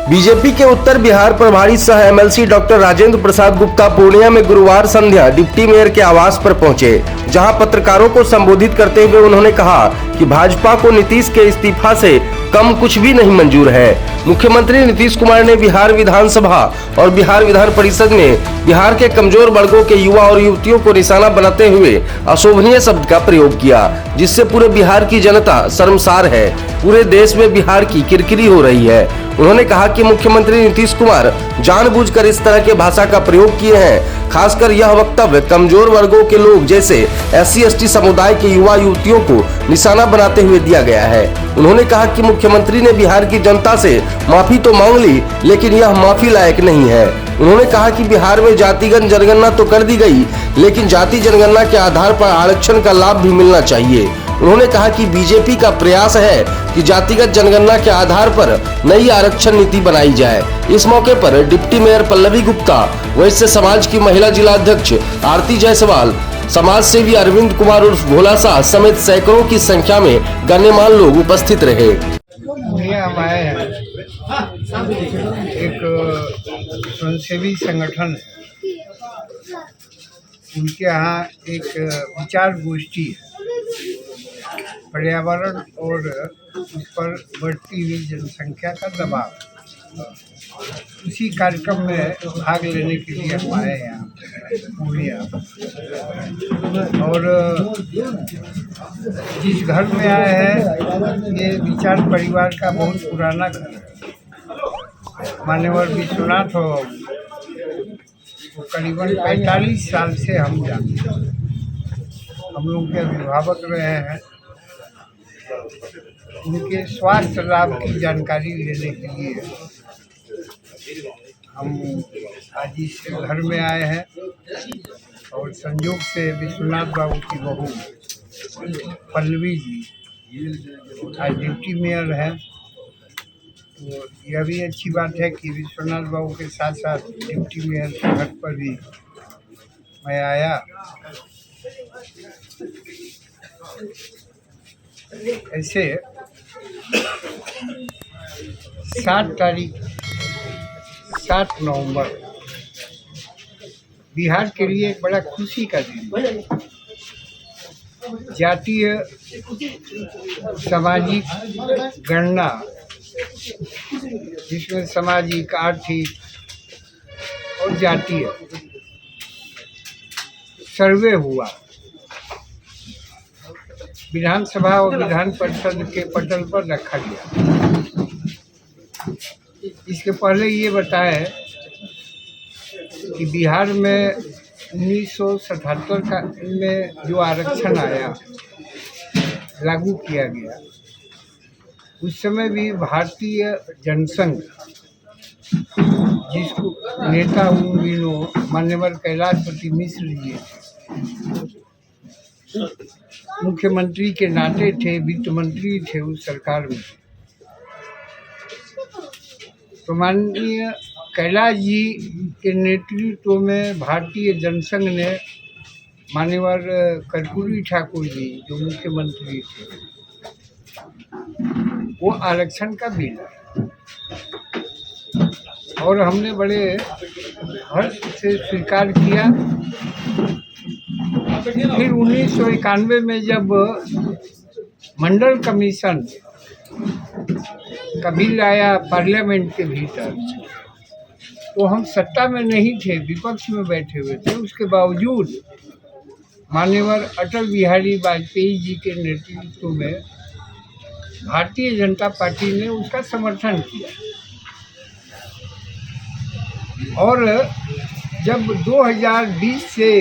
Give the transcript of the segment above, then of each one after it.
BJP के उत्तर बिहार प्रभारी सह एमएलसी डॉक्टर राजेंद्र प्रसाद गुप्ता पूर्णिया में गुरुवार संध्या डिप्टी मेयर के आवास पर पहुंचे, जहां पत्रकारों को संबोधित करते हुए उन्होंने कहा कि भाजपा को नीतीश के इस्तीफा से कम कुछ भी नहीं मंजूर है। मुख्यमंत्री नीतीश कुमार ने बिहार विधानसभा और बिहार विधान परिषद में बिहार के कमजोर वर्गों के युवा और युवतियों को निशाना बनाते हुए अशोभनीय शब्द का प्रयोग किया, जिससे पूरे बिहार की जनता शर्मसार है। पूरे देश में बिहार की किरकिरी हो रही है। उन्होंने कहा कि मुख्यमंत्री नीतीश कुमार जानबूझकर इस तरह के भाषा का प्रयोग किए हैं। खासकर यह वक्तव्य कमजोर वर्गों के लोग जैसे SC/ST समुदाय के युवा युवतियों को निशाना बनाते हुए दिया गया है। उन्होंने कहा कि मुख्यमंत्री ने बिहार की जनता से माफी तो मांग ली, लेकिन यह माफी लायक नहीं है। उन्होंने कहा कि बिहार में जातिगत जनगणना तो कर दी गई, लेकिन जाति जनगणना के आधार पर आरक्षण का लाभ भी मिलना चाहिए। उन्होंने कहा कि बीजेपी का प्रयास है कि जातिगत जनगणना के आधार पर नई आरक्षण नीति बनाई जाए। इस मौके पर डिप्टी मेयर पल्लवी गुप्ता, वैश्य समाज की महिला जिला अध्यक्ष आरती जायसवाल, समाज सेवी अरविंद कुमार उर्फ भोला शाह समेत सैकड़ों की संख्या में गण्यमान्य लोग उपस्थित रहे। हम आए हैं, एक स्वयंसेवी संगठन है, उनके यहाँ एक विचार गोष्ठी है, पर्यावरण और उस पर बढ़ती हुई जनसंख्या का दबाव। उसी कार्यक्रम में भाग लेने के लिए हम आए हैं यहाँ पूर्णिया। और जिस घर में आए हैं, ये विचार परिवार का बहुत पुराना घर है। मान्यवर विश्वनाथ हो, वो करीबन 45 साल से हम जानते हैं। हम लोग के अभिभावक रहे हैं। उनके स्वास्थ्य लाभ की जानकारी लेने के लिए हम आज इस घर में आए हैं। और संयोग से विश्वनाथ बाबू की बहू पल्लवी जी आज डिप्टी मेयर हैं, तो यह भी अच्छी बात है कि विश्वनाथ बाबू के साथ साथ डिप्टी मेयर के घर पर भी मैं आया। ऐसे 7 नवंबर बिहार के लिए एक बड़ा खुशी का दिन है। जातीय सामाजिक गणना, जिसमें सामाजिक, आर्थिक और जातीय सर्वे हुआ, विधानसभा और विधान परिषद के पटल पर रखा गया। इसके पहले ये बताएं कि बिहार में 1977 का में जो आरक्षण आया, लागू किया गया, उस समय भी भारतीय जनसंघ, जिसको नेता उन दिनों मान्यवर कैलाशपति मिश्र जी मुख्यमंत्री के नाते थे, वित्त मंत्री थे उस सरकार में। तो माननीय कैलाश जी के नेतृत्व में भारतीय जनसंघ ने मान्यवर कर्पूरी ठाकुर जी जो मुख्यमंत्री थे, वो आरक्षण का बिल और हमने बड़े हर्ष से स्वीकार किया। फिर 1991 में जब मंडल कमीशन का बिल आया पार्लियामेंट के भीतर, तो हम सत्ता में नहीं थे, विपक्ष में बैठे हुए थे। उसके बावजूद माननीय अटल बिहारी वाजपेयी जी के नेतृत्व में भारतीय जनता पार्टी ने उसका समर्थन किया। और जब 2020 से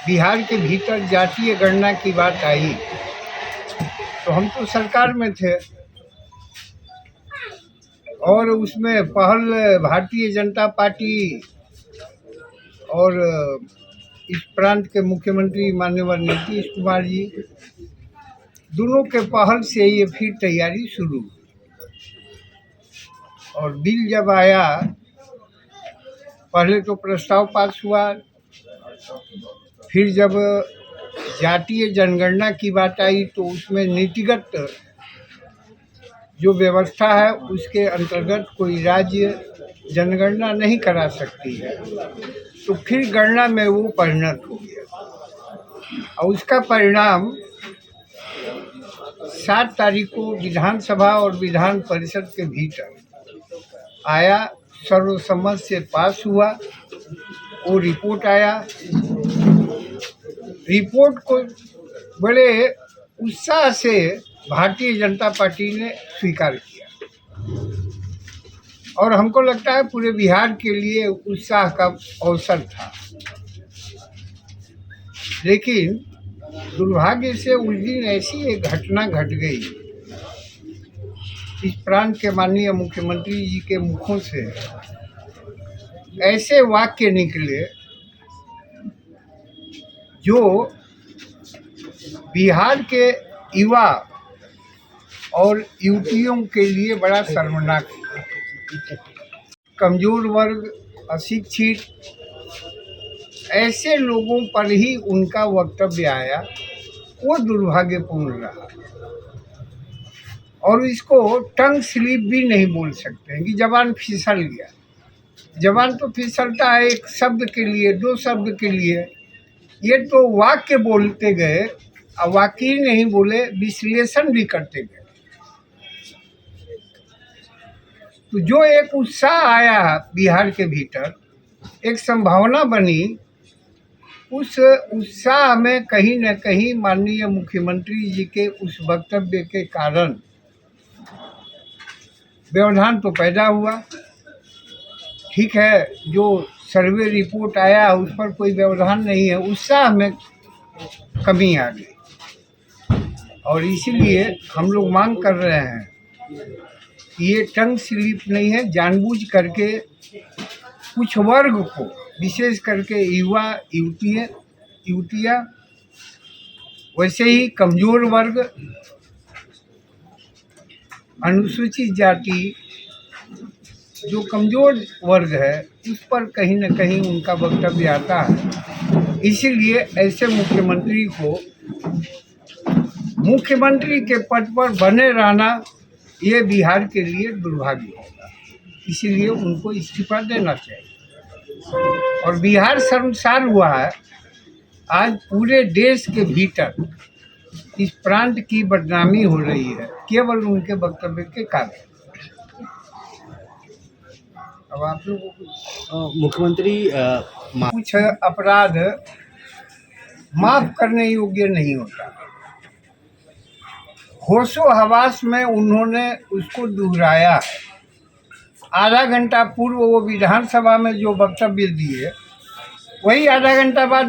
बिहार के भीतर जातीय गणना की बात आई, तो हम तो सरकार में थे और उसमें पहल भारतीय जनता पार्टी और इस प्रांत के मुख्यमंत्री माननीय नीतीश कुमार जी, दोनों के पहल से ये फिर तैयारी शुरू। और बिल जब आया, पहले तो प्रस्ताव पास हुआ, फिर जब जातीय जनगणना की बात आई तो उसमें नीतिगत जो व्यवस्था है उसके अंतर्गत कोई राज्य जनगणना नहीं करा सकती है, तो फिर गणना में वो परिणत हो गया और उसका परिणाम 7 तारीख को विधानसभा और विधान परिषद के भीतर आया, सर्वसम्मत से पास हुआ। वो रिपोर्ट आया, रिपोर्ट को बड़े उत्साह से भारतीय जनता पार्टी ने स्वीकार किया और हमको लगता है पूरे बिहार के लिए उत्साह का अवसर था। लेकिन दुर्भाग्य से उस दिन ऐसी एक घटना घट गई, इस प्रांत के माननीय मुख्यमंत्री जी के मुखों से ऐसे वाक्य निकले जो बिहार के युवा और युवतियों के लिए बड़ा शर्मनाक है। कमजोर वर्ग, अशिक्षित, ऐसे लोगों पर ही उनका वक्तव्य आया, वो दुर्भाग्यपूर्ण रहा। और इसको टंग स्लिप भी नहीं बोल सकते हैं कि जबान फिसल गया। जबान तो फिसलता है एक शब्द के लिए, 2 शब्द के लिए। ये तो वाक्य बोलते गए, वाक्य ही नहीं बोले, विश्लेषण भी करते गए। तो जो एक उत्साह आया बिहार के भीतर, एक संभावना बनी, उस उत्साह में कहीं न कहीं माननीय मुख्यमंत्री जी के उस वक्तव्य के कारण व्यवधान तो पैदा हुआ। ठीक है, जो सर्वे रिपोर्ट आया उस पर कोई व्यवधान नहीं है, उत्साह में कमी आ गई और इसीलिए हम लोग मांग कर रहे हैं कि ये टंग स्लिप नहीं है, जानबूझ करके कुछ वर्ग को, विशेष करके युवा युवतियाँ, वैसे ही कमज़ोर वर्ग, अनुसूचित जाति, जो कमज़ोर वर्ग है, उस पर कहीं न कहीं उनका वक्तव्य आता है। इसीलिए ऐसे मुख्यमंत्री को मुख्यमंत्री के पद पर बने रहना ये बिहार के लिए दुर्भाग्य होगा। इसीलिए उनको इस्तीफा देना चाहिए। और बिहार शर्मसार हुआ है। आज पूरे देश के भीतर इस प्रांत की बदनामी हो रही है केवल उनके वक्तव्य के कारण। अब आप लोग मुख्यमंत्री कुछ अपराध माफ करने योग्य नहीं होता। होशो हवास में उन्होंने उसको दोहराया। आधा घंटा पूर्व वो विधानसभा में जो वक्तव्य दिए, वही आधा घंटा बाद